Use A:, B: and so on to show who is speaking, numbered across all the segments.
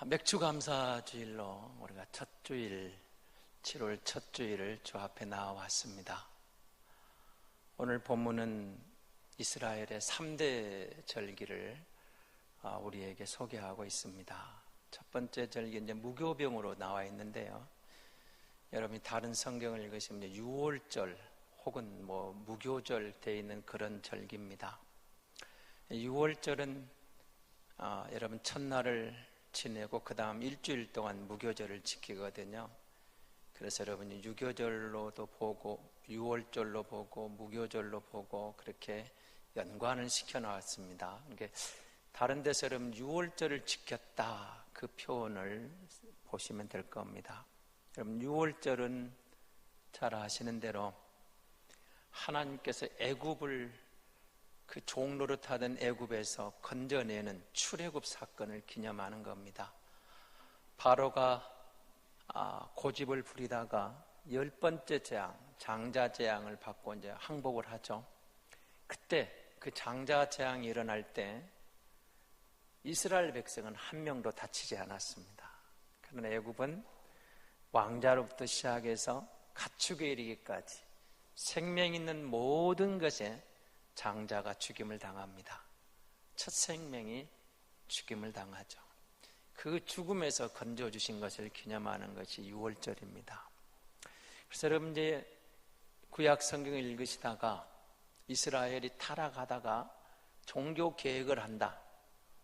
A: 맥주감사주일로 우리가 첫 주일, 7월 첫 주일을 주 앞에 나와왔습니다. 오늘 본문은 이스라엘의 3대 절기를 우리에게 소개하고 있습니다. 첫 번째 절기 이제 무교병으로 나와 있는데요. 여러분이 다른 성경을 읽으시면 유월절 혹은 무교절 되어 있는 그런 절기입니다. 유월절은 여러분 첫날을 지내고 그 다음 일주일 동안 무교절을 지키거든요. 그래서 여러분이 유교절로도 보고 유월절로 보고 무교절로 보고 그렇게 연관을 시켜 나왔습니다. 그러니까 다른 데서 여러분 유월절을 지켰다 그 표현을 보시면 될 겁니다. 여러분 유월절은 잘 아시는 대로 하나님께서 애굽을 그 종노릇하던 애굽에서 건져내는 출애굽 사건을 기념하는 겁니다. 바로가 고집을 부리다가 10번째 재앙, 장자 재앙을 받고 이제 항복을 하죠. 그때 그 장자 재앙이 일어날 때 이스라엘 백성은 한 명도 다치지 않았습니다. 그러나 애굽은 왕자로부터 시작해서 가축에 이르기까지 생명 있는 모든 것에 장자가 죽임을 당합니다. 첫 생명이 죽임을 당하죠. 그 죽음에서 건져주신 것을 기념하는 것이 유월절입니다. 그래서 여러분 이제 구약 성경을 읽으시다가 이스라엘이 타락하다가 종교 개혁을 한다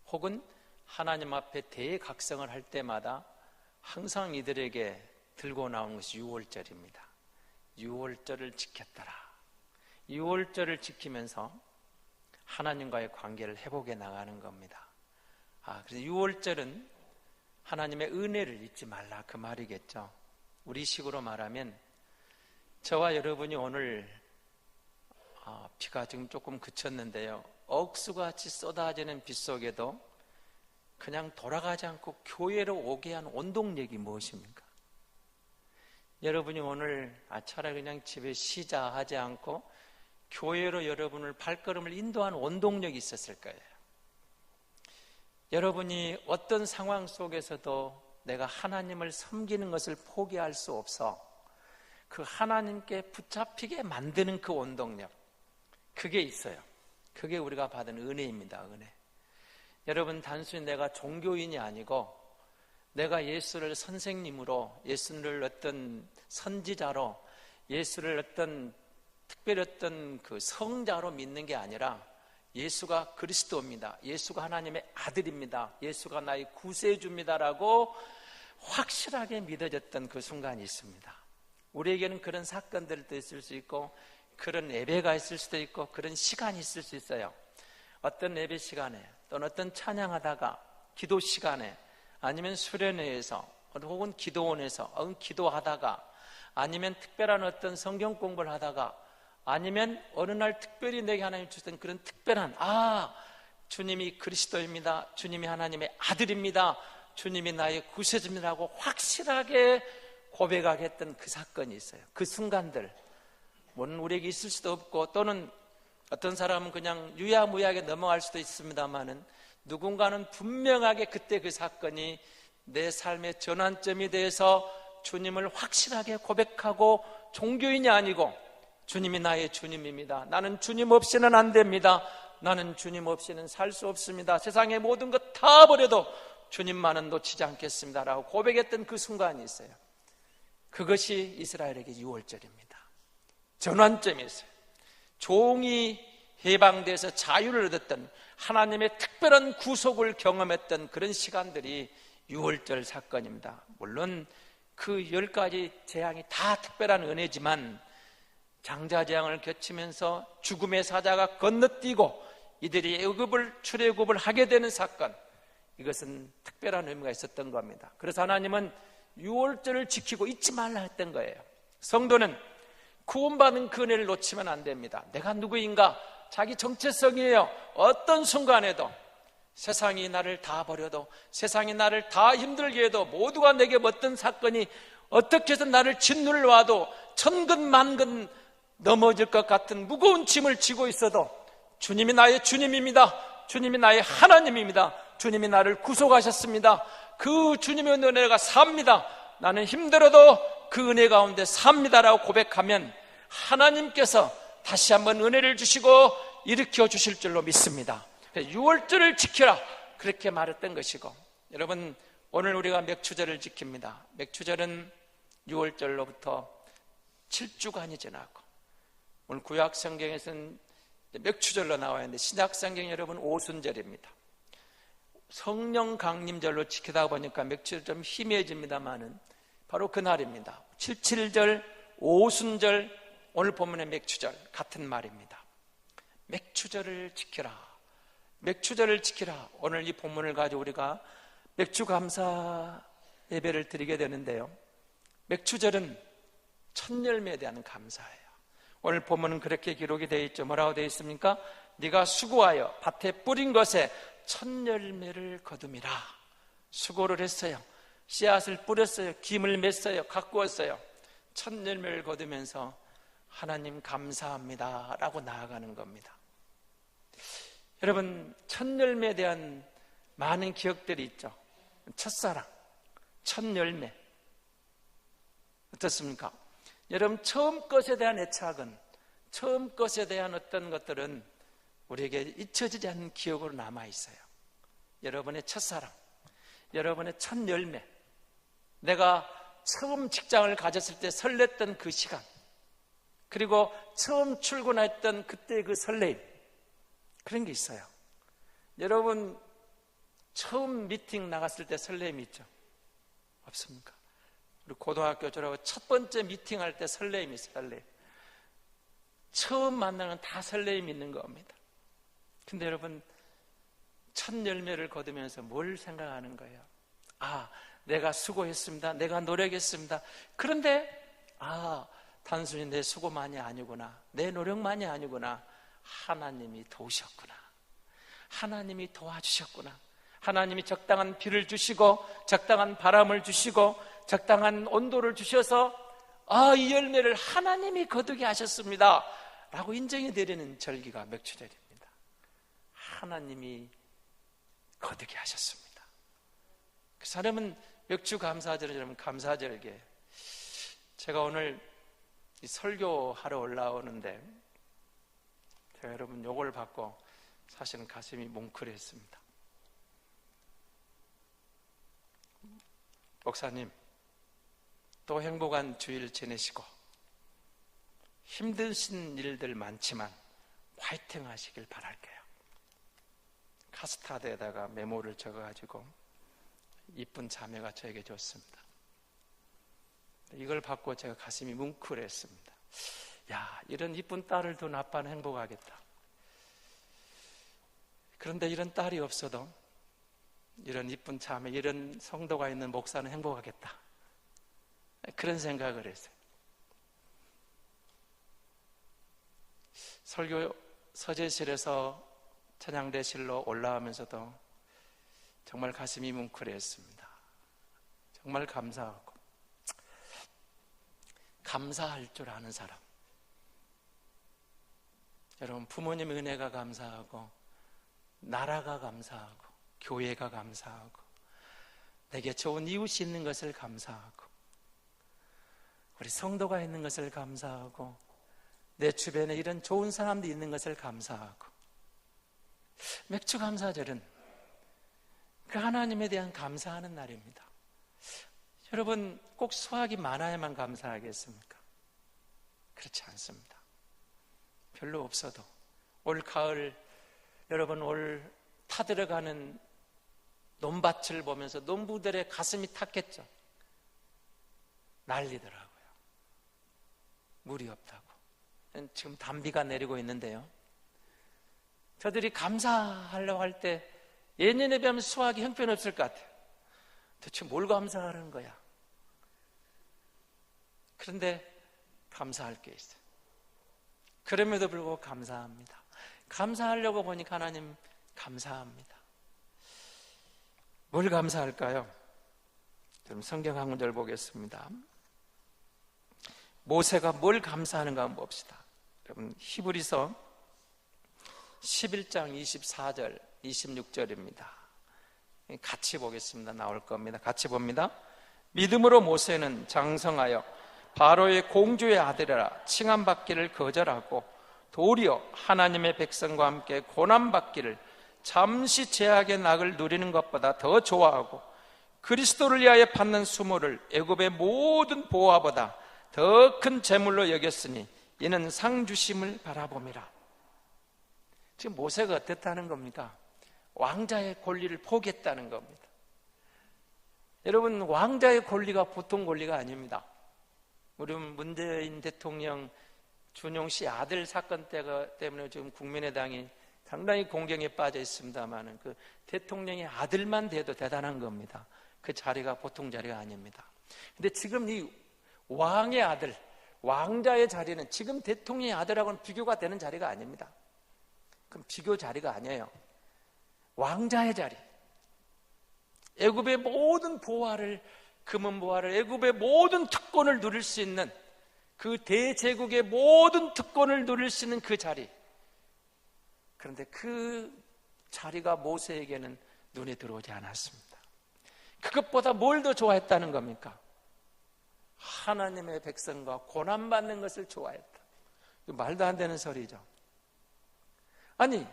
A: 혹은 하나님 앞에 대각성을 할 때마다 항상 이들에게 들고 나온 것이 유월절입니다. 유월절을 지켰더라. 유월절을 지키면서 하나님과의 관계를 회복해 나가는 겁니다. 그래서 유월절은 하나님의 은혜를 잊지 말라 그 말이겠죠. 우리 식으로 말하면 저와 여러분이 오늘 비가 지금 조금 그쳤는데요. 억수같이 쏟아지는 빗 속에도 그냥 돌아가지 않고 교회로 오게 한 원동력이 무엇입니까? 여러분이 오늘 차라리 그냥 집에 쉬자 하지 않고 교회로 여러분을 발걸음을 인도한 원동력이 있었을 거예요. 여러분이 어떤 상황 속에서도 내가 하나님을 섬기는 것을 포기할 수 없어 그 하나님께 붙잡히게 만드는 그 원동력, 그게 있어요. 그게 우리가 받은 은혜입니다. 은혜. 여러분 단순히 내가 종교인이 아니고 내가 예수를 선생님으로, 예수를 어떤 선지자로, 예수를 어떤 특별히 어떤 그 성자로 믿는 게 아니라 예수가 그리스도입니다. 예수가 하나님의 아들입니다. 예수가 나의 구세주입니다라고 확실하게 믿어졌던 그 순간이 있습니다. 우리에게는 그런 사건들도 있을 수 있고 그런 예배가 있을 수도 있고 그런 시간이 있을 수 있어요. 어떤 예배 시간에 또는 어떤 찬양하다가 기도 시간에 아니면 수련회에서 혹은 기도원에서 혹은 기도하다가 아니면 특별한 어떤 성경 공부를 하다가 아니면 어느 날 특별히 내게 하나님 주셨던 그런 특별한 주님이 그리스도입니다. 주님이 하나님의 아들입니다. 주님이 나의 구세주입니다라고 확실하게 고백하게 했던 그 사건이 있어요. 그 순간들 물론 우리에게 있을 수도 없고 또는 어떤 사람은 그냥 유야무야하게 넘어갈 수도 있습니다만은 누군가는 분명하게 그때 그 사건이 내 삶의 전환점이 돼서 주님을 확실하게 고백하고 종교인이 아니고 주님이 나의 주님입니다. 나는 주님 없이는 안 됩니다. 나는 주님 없이는 살 수 없습니다. 세상의 모든 것 다 버려도 주님만은 놓치지 않겠습니다 라고 고백했던 그 순간이 있어요. 그것이 이스라엘에게 유월절입니다. 전환점이었어요. 종이 해방돼서 자유를 얻었던 하나님의 특별한 구속을 경험했던 그런 시간들이 유월절 사건입니다. 물론 그 10가지 재앙이 다 특별한 은혜지만 장자재앙을 거치면서 죽음의 사자가 건너뛰고 이들이 출애굽을 하게 되는 사건, 이것은 특별한 의미가 있었던 겁니다. 그래서 하나님은 유월절을 지키고 잊지 말라 했던 거예요. 성도는 구원받은 그 은혜를 놓치면 안 됩니다. 내가 누구인가? 자기 정체성이에요. 어떤 순간에도 세상이 나를 다 버려도 세상이 나를 다 힘들게 해도 모두가 내게 어떤 사건이 어떻게 해서 나를 짓눌러 와도 천근만근 넘어질 것 같은 무거운 짐을 지고 있어도 주님이 나의 주님입니다. 주님이 나의 하나님입니다. 주님이 나를 구속하셨습니다. 그 주님의 은혜가 삽니다. 나는 힘들어도 그 은혜 가운데 삽니다라고 고백하면 하나님께서 다시 한번 은혜를 주시고 일으켜 주실 줄로 믿습니다. 유월절을 지키라 그렇게 말했던 것이고, 여러분 오늘 우리가 맥추절을 지킵니다. 맥추절은 유월절로부터 7주간이 지나고, 오늘 구약 성경에서는 맥추절로 나와 있는데 신약 성경 여러분 오순절입니다. 성령 강림절로 지키다 보니까 맥추절 좀 희미해집니다만은 바로 그날입니다. 77절, 오순절, 오늘 본문의 맥추절 같은 말입니다. 맥추절을 지키라, 맥추절을 지키라. 오늘 이 본문을 가지고 우리가 맥추감사 예배를 드리게 되는데요, 맥추절은 첫 열매에 대한 감사예요. 오늘 본문은 그렇게 기록이 되어 있죠. 뭐라고 되어 있습니까? 네가 수고하여 밭에 뿌린 것에 첫 열매를 거둠이라. 수고를 했어요. 씨앗을 뿌렸어요. 김을 맸어요. 가꾸었어요. 첫 열매를 거두면서 하나님 감사합니다 라고 나아가는 겁니다. 여러분, 첫 열매에 대한 많은 기억들이 있죠. 첫사랑, 첫 열매 어떻습니까? 여러분, 처음 것에 대한 애착은, 처음 것에 대한 어떤 것들은 우리에게 잊혀지지 않는 기억으로 남아있어요. 여러분의 첫사랑, 여러분의 첫 열매, 내가 처음 직장을 가졌을 때 설렜던 그 시간, 그리고 처음 출근했던 그때 그 설레임, 그런 게 있어요. 여러분 처음 미팅 나갔을 때 설렘이 있죠? 없습니까? 우리 고등학교 졸업하고 첫 번째 미팅할 때 설렘이 있어요. 설렘. 처음 만나는 다 설렘이 있는 겁니다. 근데 여러분 첫 열매를 거두면서 뭘 생각하는 거예요? 아, 내가 수고했습니다. 내가 노력했습니다. 그런데 단순히 내 수고만이 아니구나, 내 노력만이 아니구나, 하나님이 도우셨구나, 하나님이 도와주셨구나, 하나님이 적당한 비를 주시고 적당한 바람을 주시고 적당한 온도를 주셔서 이 열매를 하나님이 거두게 하셨습니다 라고 인정해 드리는 절기가 맥추절입니다. 하나님이 거두게 하셨습니다. 그 사람은 맥추감사절은 여러분 감사절기예요. 제가 오늘 설교하러 올라오는데 제가 여러분 요걸 받고 사실은 가슴이 뭉클했습니다. 목사님, 또 행복한 주일 지내시고 힘드신 일들 많지만 화이팅 하시길 바랄게요. 카스타드에다가 메모를 적어가지고 이쁜 자매가 저에게 줬습니다. 이걸 받고 제가 가슴이 뭉클했습니다. 야, 이런 이쁜 딸을 둔 아빠는 행복하겠다. 그런데 이런 딸이 없어도 이런 이쁜 자매, 이런 성도가 있는 목사는 행복하겠다. 그런 생각을 했어요. 설교 서재실에서 찬양대실로 올라오면서도 정말 가슴이 뭉클했습니다. 정말 감사하고, 감사할 줄 아는 사람, 여러분 부모님의 은혜가 감사하고, 나라가 감사하고, 교회가 감사하고, 내게 좋은 이웃이 있는 것을 감사하고, 우리 성도가 있는 것을 감사하고, 내 주변에 이런 좋은 사람들이 있는 것을 감사하고, 맥추감사절은 그 하나님에 대한 감사하는 날입니다. 여러분 꼭 수확이 많아야만 감사하겠습니까? 그렇지 않습니다. 별로 없어도 올 가을 여러분 올 타들어가는 논밭을 보면서 농부들의 가슴이 탔겠죠. 난리더라고요. 물이 없다고. 지금 단비가 내리고 있는데요, 저들이 감사하려고 할 때 예년에 비하면 수확이 형편없을 것 같아요. 대체 뭘 감사하는 거야? 그런데 감사할 게 있어요. 그럼에도 불구하고 감사합니다. 감사하려고 보니까 하나님 감사합니다. 뭘 감사할까요? 그럼 성경 한 구절 보겠습니다. 모세가 뭘 감사하는가 한번 봅시다. 여러분 히브리서 11장 24절 26절입니다 같이 보겠습니다. 나올 겁니다. 같이 봅니다. 믿음으로 모세는 장성하여 바로의 공주의 아들이라 칭함받기를 거절하고 도리어 하나님의 백성과 함께 고난받기를 잠시 죄악의 낙을 누리는 것보다 더 좋아하고 그리스도를 위하여 받는 수모를 애굽의 모든 보화보다 더 큰 재물로 여겼으니 이는 상 주심을 바라봄이라. 지금 모세가 어땠다는 겁니까? 왕자의 권리를 포기했다는 겁니다. 여러분, 왕자의 권리가 보통 권리가 아닙니다. 우리 문재인 대통령 준용 씨 아들 사건 때문에 지금 국민의당이 상당히 공경에 빠져 있습니다만 그 대통령의 아들만 돼도 대단한 겁니다. 그 자리가 보통 자리가 아닙니다. 근데 지금 이 왕의 아들, 왕자의 자리는 지금 대통령의 아들하고는 비교가 되는 자리가 아닙니다. 그럼 비교 자리가 아니에요. 왕자의 자리, 애굽의 모든 보화를, 금은 보화를, 애굽의 모든 특권을 누릴 수 있는 그 대제국의 모든 특권을 누릴 수 있는 그 자리. 그런데 그 자리가 모세에게는 눈에 들어오지 않았습니다. 그것보다 뭘 더 좋아했다는 겁니까? 하나님의 백성과 고난받는 것을 좋아했다. 말도 안 되는 소리죠. 아니,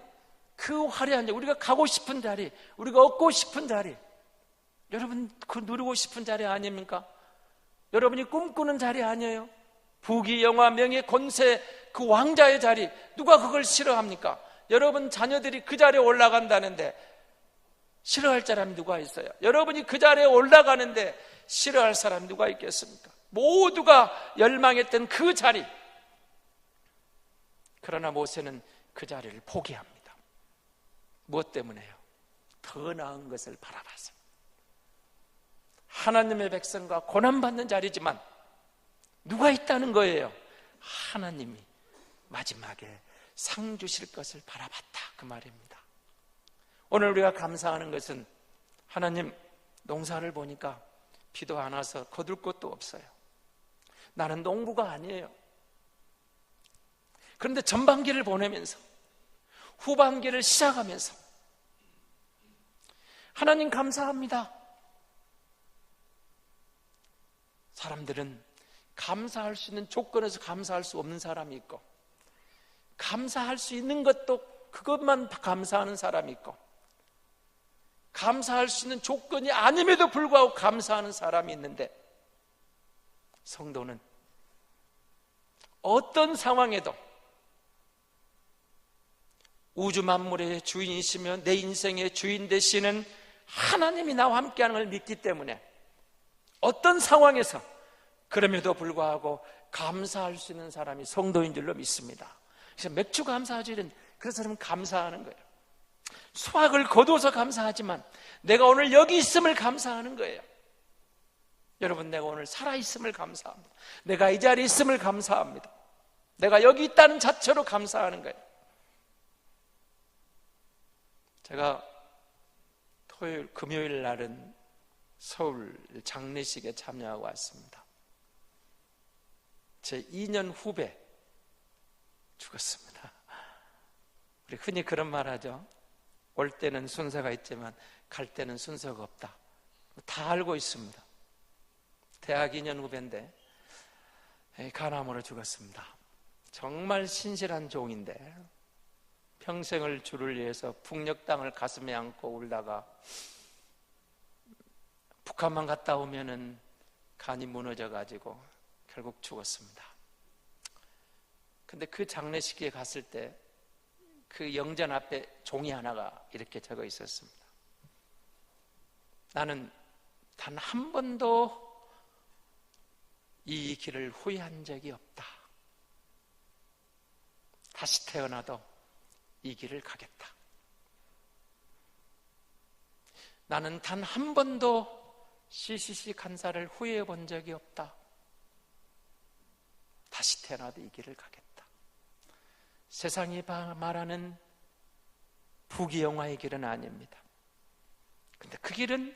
A: 그 화려한 자리, 우리가 가고 싶은 자리, 우리가 얻고 싶은 자리, 여러분 그 누리고 싶은 자리 아닙니까? 여러분이 꿈꾸는 자리 아니에요? 부귀, 영화, 명예, 권세, 그 왕자의 자리, 누가 그걸 싫어합니까? 여러분 자녀들이 그 자리에 올라간다는데 싫어할 사람이 누가 있어요? 여러분이 그 자리에 올라가는데 싫어할 사람이 누가 있겠습니까? 모두가 열망했던 그 자리. 그러나 모세는 그 자리를 포기합니다. 무엇 때문에요? 더 나은 것을 바라봐서. 하나님의 백성과 고난받는 자리지만 누가 있다는 거예요? 하나님이 마지막에 상 주실 것을 바라봤다, 그 말입니다. 오늘 우리가 감사하는 것은 하나님, 농사를 보니까 비도 안 와서 거둘 것도 없어요. 나는 농부가 아니에요. 그런데 전반기를 보내면서 후반기를 시작하면서 하나님 감사합니다. 사람들은 감사할 수 있는 조건에서 감사할 수 없는 사람이 있고, 감사할 수 있는 것도 그것만 감사하는 사람이 있고, 감사할 수 있는 조건이 아님에도 불구하고 감사하는 사람이 있는데, 성도는 어떤 상황에도 우주 만물의 주인이시며 내 인생의 주인 되시는 하나님이 나와 함께하는 걸 믿기 때문에 어떤 상황에서 그럼에도 불구하고 감사할 수 있는 사람이 성도인 줄로 믿습니다. 그래서 맥주 감사주일은 그래서 여러분 감사하는 거예요. 수확을 거둬서 감사하지만 내가 오늘 여기 있음을 감사하는 거예요. 여러분, 내가 오늘 살아있음을 감사합니다. 내가 이 자리에 있음을 감사합니다. 내가 여기 있다는 자체로 감사하는 거예요. 제가 토요일, 금요일 날은 서울 장례식에 참여하고 왔습니다. 제 2년 후배 죽었습니다. 우리 흔히 그런 말 하죠. 올 때는 순서가 있지만 갈 때는 순서가 없다. 다 알고 있습니다. 대학 2년 후배인데 간암으로 죽었습니다. 정말 신실한 종인데 평생을 주를 위해서 북녘 땅을 가슴에 안고 울다가 북한만 갔다 오면은 간이 무너져가지고 결국 죽었습니다. 근데 그 장례식에 갔을 때 그 영전 앞에 종이 하나가 이렇게 적어 있었습니다. 나는 단 한 번도 이 길을 후회한 적이 없다. 다시 태어나도 이 길을 가겠다. 나는 단 한 번도 CCC 간사를 후회해 본 적이 없다. 다시 태어나도 이 길을 가겠다. 세상이 말하는 부귀영화의 길은 아닙니다. 근데 그 길은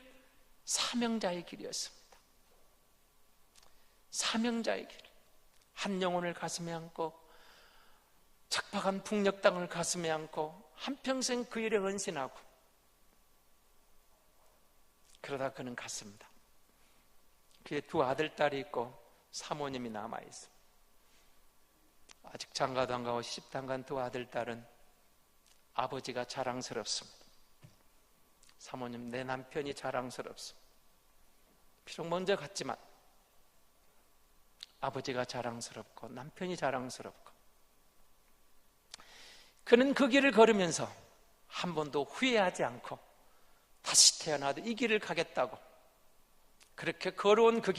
A: 사명자의 길이었습니다. 사명자의 길. 한 영혼을 가슴에 안고 척박한 북녘 땅을 가슴에 안고 한평생 그 일에 헌신하고 그러다 그는 갔습니다. 그의 두 아들, 딸이 있고 사모님이 남아있습니다. 아직 장가도 안 가고 시집도 안 간 두 아들, 딸은 아버지가 자랑스럽습니다. 사모님, 내 남편이 자랑스럽습니다. 비록 먼저 갔지만 아버지가 자랑스럽고 남편이 자랑스럽고, 그는 그 길을 걸으면서 한 번도 후회하지 않고 다시 태어나도 이 길을 가겠다고 그렇게 걸어온 그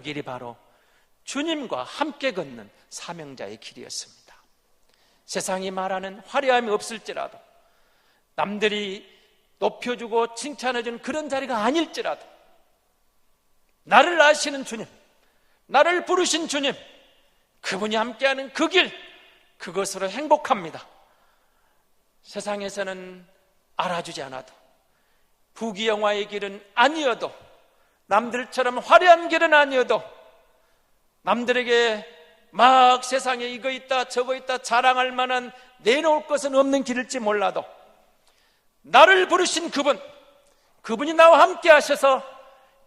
A: 길이 바로 주님과 함께 걷는 사명자의 길이었습니다. 세상이 말하는 화려함이 없을지라도, 남들이 높여주고 칭찬해주는 그런 자리가 아닐지라도, 나를 아시는 주님, 나를 부르신 주님, 그분이 함께하는 그 길, 그것으로 행복합니다. 세상에서는 알아주지 않아도, 부귀영화의 길은 아니어도, 남들처럼 화려한 길은 아니어도, 남들에게 막 세상에 이거 있다 저거 있다 자랑할 만한 내놓을 것은 없는 길일지 몰라도, 나를 부르신 그분이 나와 함께 하셔서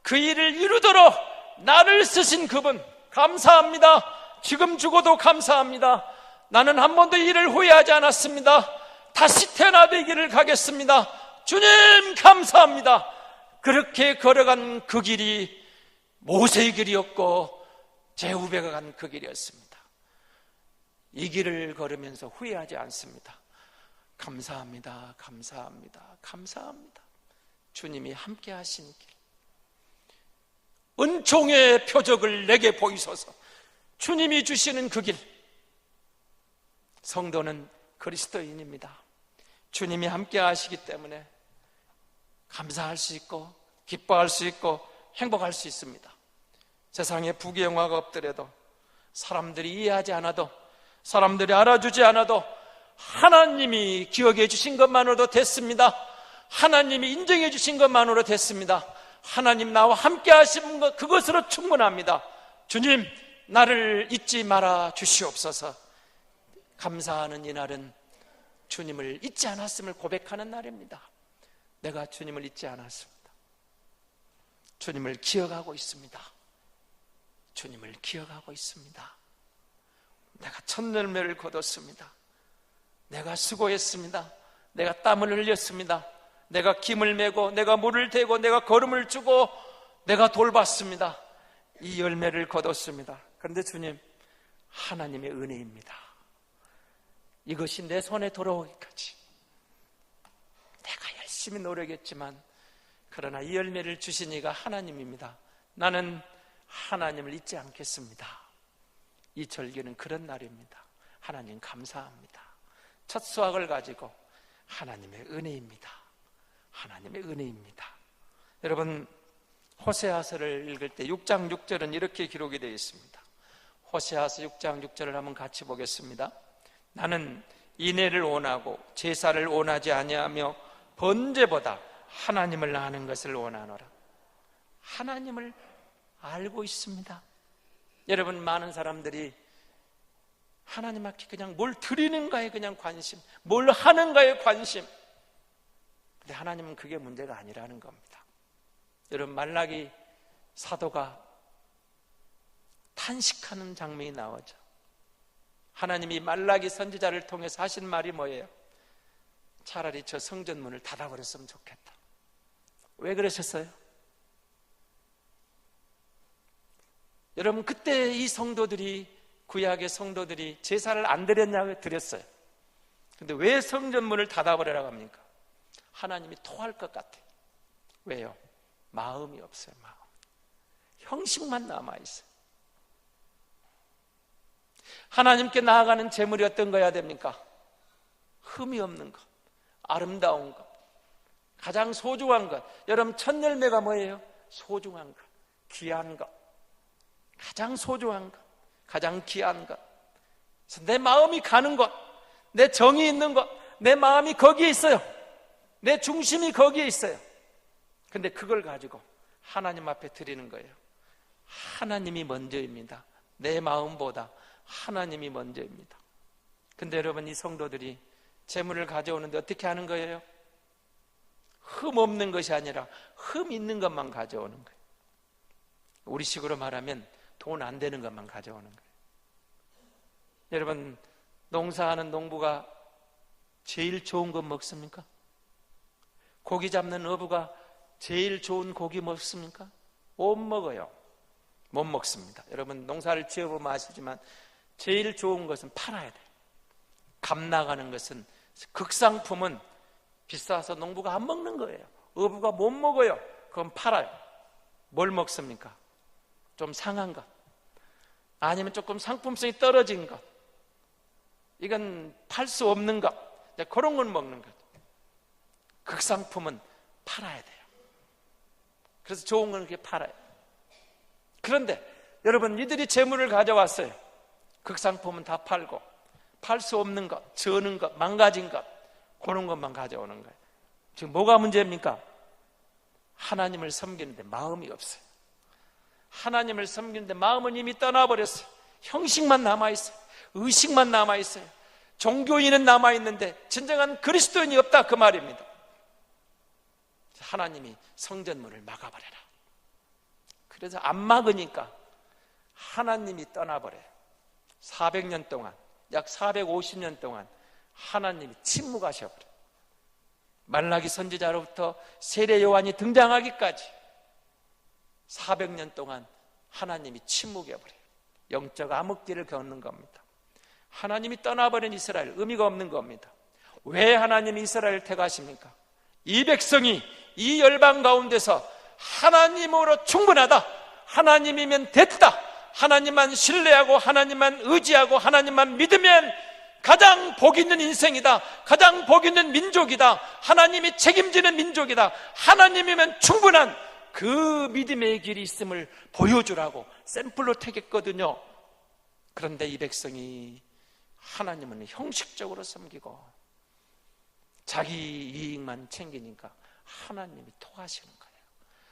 A: 그 일을 이루도록 나를 쓰신 그분, 감사합니다. 지금 죽어도 감사합니다. 나는 한 번도 이 일을 후회하지 않았습니다. 다시 태어나도 이 길을 가겠습니다. 주님 감사합니다. 그렇게 걸어간 그 길이 모세의 길이었고 제 후배가 간 그 길이었습니다. 이 길을 걸으면서 후회하지 않습니다. 감사합니다. 감사합니다. 감사합니다. 주님이 함께 하신 길, 은총의 표적을 내게 보이소서. 주님이 주시는 그 길. 성도는 그리스도인입니다. 주님이 함께 하시기 때문에 감사할 수 있고 기뻐할 수 있고 행복할 수 있습니다. 세상에 부귀영화가 없더라도, 사람들이 이해하지 않아도, 사람들이 알아주지 않아도 하나님이 기억해 주신 것만으로도 됐습니다. 하나님이 인정해 주신 것만으로도 됐습니다. 하나님 나와 함께 하신 것, 그것으로 충분합니다. 주님, 나를 잊지 말아 주시옵소서. 감사하는 이날은 주님을 잊지 않았음을 고백하는 날입니다. 내가 주님을 잊지 않았습니다. 주님을 기억하고 있습니다. 주님을 기억하고 있습니다. 내가 첫 열매를 거뒀습니다. 내가 수고했습니다. 내가 땀을 흘렸습니다. 내가 김을 메고, 내가 물을 대고, 내가 걸음을 주고, 내가 돌봤습니다. 이 열매를 거뒀습니다. 그런데 주님, 하나님의 은혜입니다. 이것이 내 손에 돌아오기까지 내가 열심히 노력했지만, 그러나 이 열매를 주신 이가 하나님입니다. 나는 하나님을 잊지 않겠습니다. 이 절기는 그런 날입니다. 하나님 감사합니다. 첫 수확을 가지고 하나님의 은혜입니다. 하나님의 은혜입니다. 여러분, 호세아서를 읽을 때 6장 6절은 이렇게 기록이 되어 있습니다. 호세아서 6장 6절을 한번 같이 보겠습니다. 나는 인애를 원하고 제사를 원하지 아니하며 번제보다 하나님을 아는 것을 원하노라. 하나님을 알고 있습니다. 여러분, 많은 사람들이 하나님 앞에 그냥 뭘 드리는가에 그냥 관심, 뭘 하는가에 관심. 근데 하나님은 그게 문제가 아니라는 겁니다. 여러분, 말라기 사도가 탄식하는 장면이 나오죠. 하나님이 말라기 선지자를 통해서 하신 말이 뭐예요? 차라리 저 성전문을 닫아버렸으면 좋겠다. 왜 그러셨어요? 여러분, 그때 이 성도들이, 구약의 성도들이 제사를 안 드렸냐고 드렸어요. 근데 왜 성전문을 닫아버리라고 합니까? 하나님이 토할 것 같아요. 왜요? 마음이 없어요. 마음. 형식만 남아있어요. 하나님께 나아가는 제물이 어떤 거야 됩니까? 흠이 없는 것, 아름다운 것, 가장 소중한 것. 여러분, 첫 열매가 뭐예요? 소중한 것, 귀한 것, 가장 소중한 것, 가장 귀한 것. 그래서 내 마음이 가는 것, 내 정이 있는 것, 내 마음이 거기에 있어요. 내 중심이 거기에 있어요. 근데 그걸 가지고 하나님 앞에 드리는 거예요. 하나님이 먼저입니다. 내 마음보다 하나님이 먼저입니다. 근데 여러분, 이 성도들이 제물을 가져오는데 어떻게 하는 거예요? 흠 없는 것이 아니라 흠 있는 것만 가져오는 거예요. 우리식으로 말하면 돈 안 되는 것만 가져오는 거예요. 여러분, 농사하는 농부가 제일 좋은 것 먹습니까? 고기 잡는 어부가 제일 좋은 고기 먹습니까? 못 먹어요. 못 먹습니다. 여러분, 농사를 지어보면 아시지만 제일 좋은 것은 팔아야 돼요. 값 나가는 것은, 극상품은 비싸서 농부가 안 먹는 거예요. 어부가 못 먹어요. 그럼 팔아요. 뭘 먹습니까? 좀 상한 것, 아니면 조금 상품성이 떨어진 것, 이건 팔 수 없는 것, 그런 걸 먹는 것. 극상품은 팔아야 돼요. 그래서 좋은 건 그렇게 팔아요. 그런데 여러분, 이들이 재물을 가져왔어요. 극상품은 다 팔고, 팔 수 없는 것, 저는 것, 망가진 것, 그런 것만 가져오는 거예요. 지금 뭐가 문제입니까? 하나님을 섬기는데 마음이 없어요. 하나님을 섬기는데 마음은 이미 떠나버렸어요. 형식만 남아있어요. 의식만 남아있어요. 종교인은 남아있는데 진정한 그리스도인이 없다, 그 말입니다. 하나님이 성전문을 막아버려라. 그래서 안 막으니까 하나님이 떠나버려요. 400년 동안, 약 450년 동안 하나님이 침묵하셔버려요. 말라기 선지자로부터 세례 요한이 등장하기까지 400년 동안 하나님이 침묵해버려요. 영적 암흑기를 겪는 겁니다. 하나님이 떠나버린 이스라엘, 의미가 없는 겁니다. 왜 하나님이 이스라엘을 택하십니까? 이 백성이 이 열방 가운데서 하나님으로 충분하다, 하나님이면 됐다, 하나님만 신뢰하고 하나님만 의지하고 하나님만 믿으면 가장 복 있는 인생이다, 가장 복 있는 민족이다, 하나님이 책임지는 민족이다, 하나님이면 충분한 그 믿음의 길이 있음을 보여주라고 샘플로 택했거든요. 그런데 이 백성이 하나님은 형식적으로 섬기고 자기 이익만 챙기니까 하나님이 토하시는 거예요.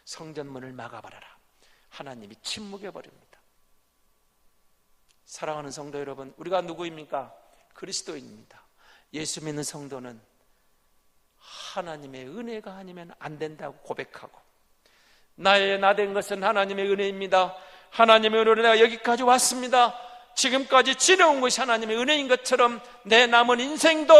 A: 성전문을 막아버려라. 하나님이 침묵해버립니다. 사랑하는 성도 여러분, 우리가 누구입니까? 그리스도인입니다. 예수 믿는 성도는 하나님의 은혜가 아니면 안 된다고 고백하고, 나의 나된 것은 하나님의 은혜입니다. 하나님의 은혜로 내가 여기까지 왔습니다. 지금까지 지내온 것이 하나님의 은혜인 것처럼 내 남은 인생도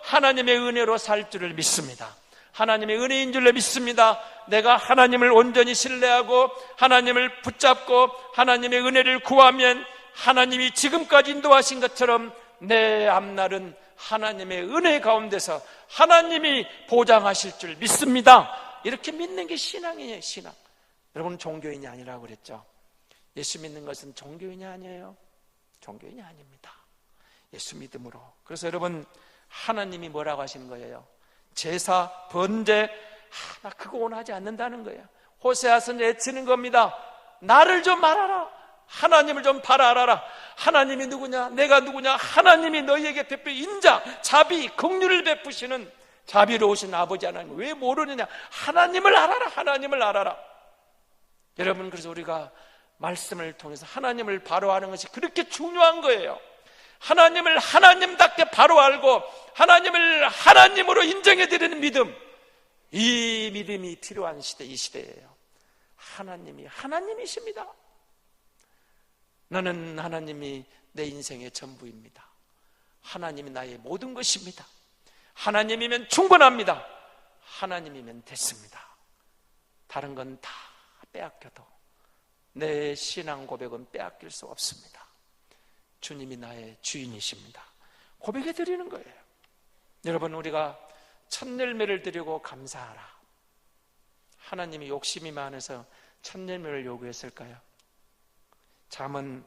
A: 하나님의 은혜로 살 줄을 믿습니다. 하나님의 은혜인 줄로 믿습니다. 내가 하나님을 온전히 신뢰하고 하나님을 붙잡고 하나님의 은혜를 구하면 하나님이 지금까지 인도하신 것처럼 내 앞날은 하나님의 은혜 가운데서 하나님이 보장하실 줄 믿습니다. 이렇게 믿는 게 신앙이에요. 신앙. 여러분, 종교인이 아니라고 그랬죠. 예수 믿는 것은 종교인이 아니에요. 종교인이 아닙니다. 예수 믿음으로. 그래서 여러분, 하나님이 뭐라고 하시는 거예요? 제사, 번제, 나 그거 원하지 않는다는 거예요. 호세아 선지자 애쓰는 겁니다. 나를 좀 알아라. 하나님을 좀 바라알아라. 하나님이 누구냐? 내가 누구냐? 하나님이 너희에게 베풀 인자, 자비, 긍휼을 베푸시는 자비로우신 아버지 하나님, 왜 모르느냐? 하나님을 알아라. 하나님을 알아라. 여러분, 그래서 우리가 말씀을 통해서 하나님을 바로 아는 것이 그렇게 중요한 거예요. 하나님을 하나님답게 바로 알고 하나님을 하나님으로 인정해드리는 믿음, 이 믿음이 필요한 시대, 이 시대예요. 하나님이 하나님이십니다. 나는 하나님이 내 인생의 전부입니다. 하나님이 나의 모든 것입니다. 하나님이면 충분합니다. 하나님이면 됐습니다. 다른 건 다 빼앗겨도 내 신앙 고백은 빼앗길 수 없습니다. 주님이 나의 주인이십니다. 고백해 드리는 거예요. 여러분, 우리가 첫 열매를 드리고 감사하라. 하나님이 욕심이 많아서 첫 열매를 요구했을까요? 잠언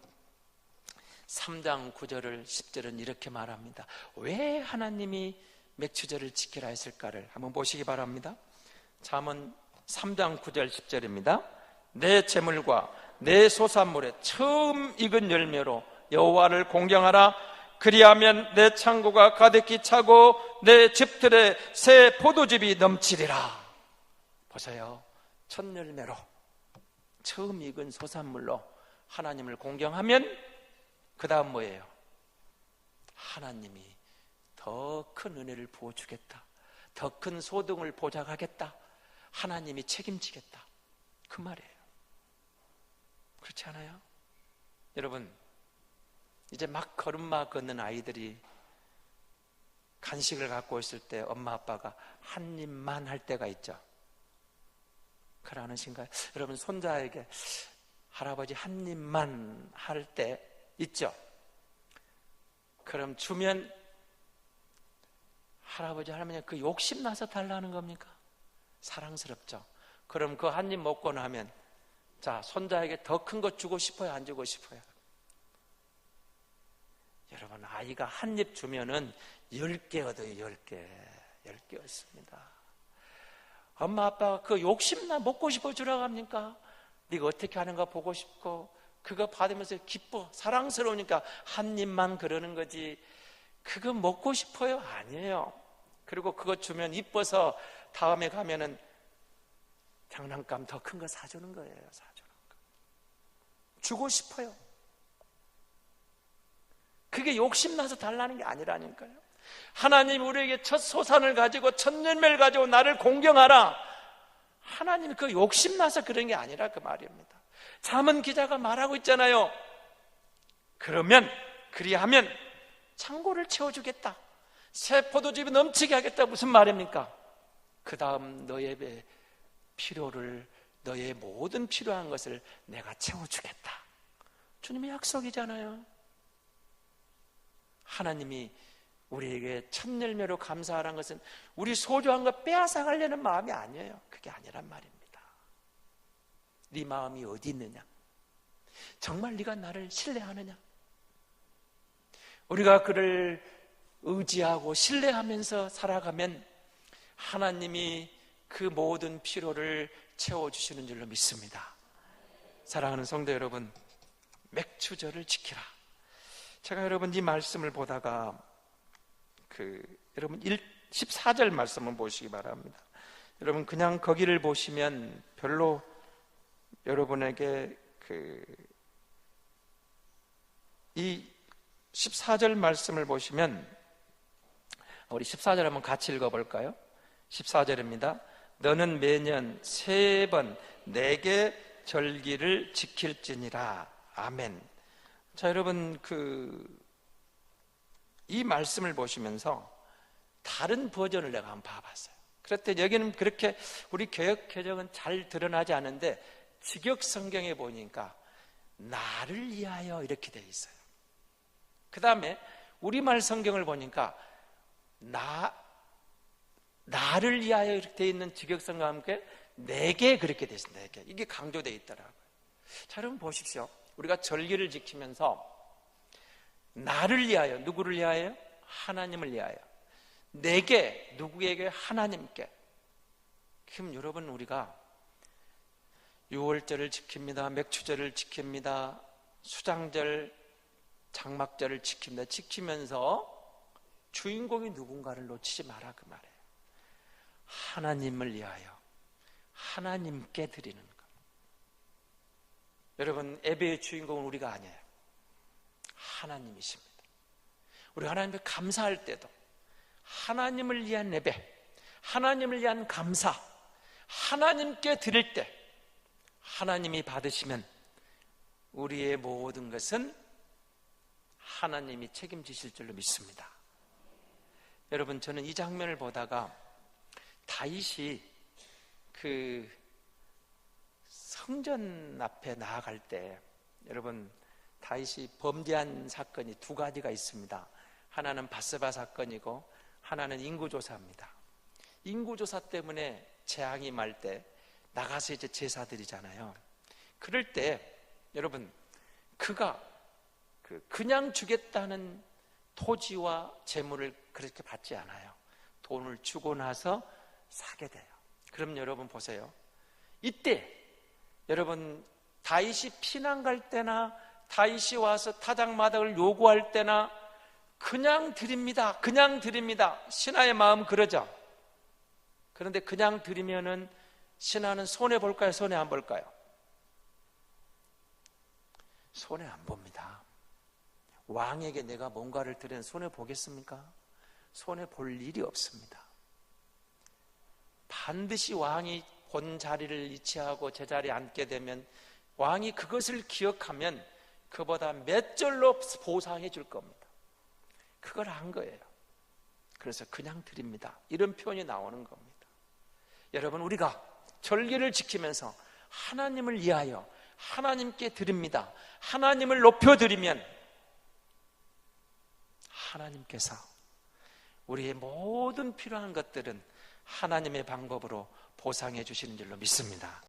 A: 3장 9절을 10절은 이렇게 말합니다. 왜 하나님이 맥추절을 지키라 했을까를 한번 보시기 바랍니다. 잠언 3장 9절 10절입니다. 내 재물과 내 소산물에 처음 익은 열매로 여호와를 공경하라. 그리하면 내 창고가 가득히 차고 내 집들에 새 포도즙이 넘치리라. 보세요. 첫 열매로, 처음 익은 소산물로 하나님을 공경하면 그 다음 뭐예요? 하나님이 더 큰 은혜를 부어주겠다, 더 큰 소득을 보장하겠다. 하나님이 책임지겠다. 그 말이에요. 그렇지 않아요? 여러분, 이제 막 걸음마 걷는 아이들이 간식을 갖고 있을 때 엄마 아빠가 한 입만 할 때가 있죠. 그러는신가요? 여러분, 손자에게 할아버지 한 입만 할 때 있죠. 그럼 주면 할아버지 할머니가 그 욕심나서 달라는 겁니까? 사랑스럽죠. 그럼 그 한 입 먹고 나면 자, 손자에게 더 큰 거 주고 싶어요? 안 주고 싶어요? 여러분, 아이가 한 입 주면은 10개 얻어요. 10개 얻습니다. 엄마 아빠가 그 욕심나 먹고 싶어 주라고 합니까? 네가 어떻게 하는가 보고 싶고 그거 받으면서 기뻐 사랑스러우니까 한 입만 그러는 거지, 그거 먹고 싶어요? 아니에요. 그리고 그거 주면 이뻐서 다음에 가면은 장난감 더 큰 거 사주는 거예요. 사주는 거. 주고 싶어요. 그게 욕심나서 달라는 게 아니라니까요. 하나님 우리에게 첫 소산을 가지고 첫 열매를 가지고 나를 공경하라. 하나님이 그 욕심나서 그런 게 아니라 그 말입니다. 잠언 기자가 말하고 있잖아요. 그리하면 창고를 채워주겠다. 새 포도즙이 넘치게 하겠다. 무슨 말입니까? 그 다음 너의 필요를, 너의 모든 필요한 것을 내가 채워주겠다. 주님의 약속이잖아요. 하나님이 우리에게 첫 열매로 감사하라는 것은 우리 소중한 것 빼앗아가려는 마음이 아니에요. 그게 아니란 말입니다. 네 마음이 어디 있느냐? 정말 네가 나를 신뢰하느냐? 우리가 그를 의지하고 신뢰하면서 살아가면 하나님이 그 모든 필요를 채워주시는 줄로 믿습니다. 사랑하는 성도 여러분, 맥추절을 지키라. 제가 여러분 이 말씀을 보다가 여러분 14절 말씀을 보시기 바랍니다. 여러분 그냥 거기를 보시면 별로 여러분에게 이 14절 말씀을 보시면 우리 14절 한번 같이 읽어볼까요? 14절입니다. 너는 매년 3번 내게 절기를 지킬지니라. 아멘. 자, 여러분 이 말씀을 보시면서 다른 버전을 내가 한번 봐봤어요. 그랬더니 여기는 그렇게 우리 개역 개정은 잘 드러나지 않은데 직역 성경에 보니까 나를 위하여 이렇게 되어 있어요. 그 다음에 우리말 성경을 보니까 나를 위하여 이렇게 되어 있는 직역 성경과 함께 내게 그렇게 되어 있습니다. 내게. 이게 강조되어 있더라고요. 자, 여러분 보십시오. 우리가 절기를 지키면서 나를 위하여, 누구를 위하여? 하나님을 위하여. 내게, 누구에게? 하나님께. 그럼 여러분 우리가 6월절을 지킵니다. 맥추절을 지킵니다. 수장절, 장막절을 지킵니다. 지키면서 주인공이 누군가를 놓치지 마라 그 말이에요. 하나님을 위하여 하나님께 드리는 것. 여러분 예배의 주인공은 우리가 아니에요. 하나님이십니다. 우리 하나님께 감사할 때도 하나님을 위한 예배, 하나님을 위한 감사, 하나님께 드릴 때 하나님이 받으시면 우리의 모든 것은 하나님이 책임지실 줄로 믿습니다. 여러분 저는 이 장면을 보다가 다윗이 성전 앞에 나아갈 때 여러분 다윗이 범죄한 사건이 2가지가 있습니다. 하나는 밧세바 사건이고 하나는 인구조사입니다. 인구조사 때문에 재앙이 말 때 나가서 이제 제사 드리잖아요. 그럴 때 여러분 그가 그냥 주겠다는 토지와 재물을 그렇게 받지 않아요. 돈을 주고 나서 사게 돼요. 그럼 여러분 보세요. 이때 여러분 다윗이 피난 갈 때나 다윗이 와서 타작마당을 요구할 때나 그냥 드립니다. 그냥 드립니다. 신하의 마음 그러죠. 그런데 그냥 드리면은 신하는 손해 볼까요? 손해 안 볼까요? 손해 안 봅니다. 왕에게 내가 뭔가를 드리는 손해 보겠습니까? 손해 볼 일이 없습니다. 반드시 왕이 본 자리를 이치하고 제자리에 앉게 되면 왕이 그것을 기억하면 그보다 몇 절로 보상해 줄 겁니다. 그걸 안 거예요. 그래서 그냥 드립니다. 이런 표현이 나오는 겁니다. 여러분, 우리가 절기를 지키면서 하나님을 위하여 하나님께 드립니다. 하나님을 높여드리면 하나님께서 우리의 모든 필요한 것들은 하나님의 방법으로 보상해 주시는 줄로 믿습니다.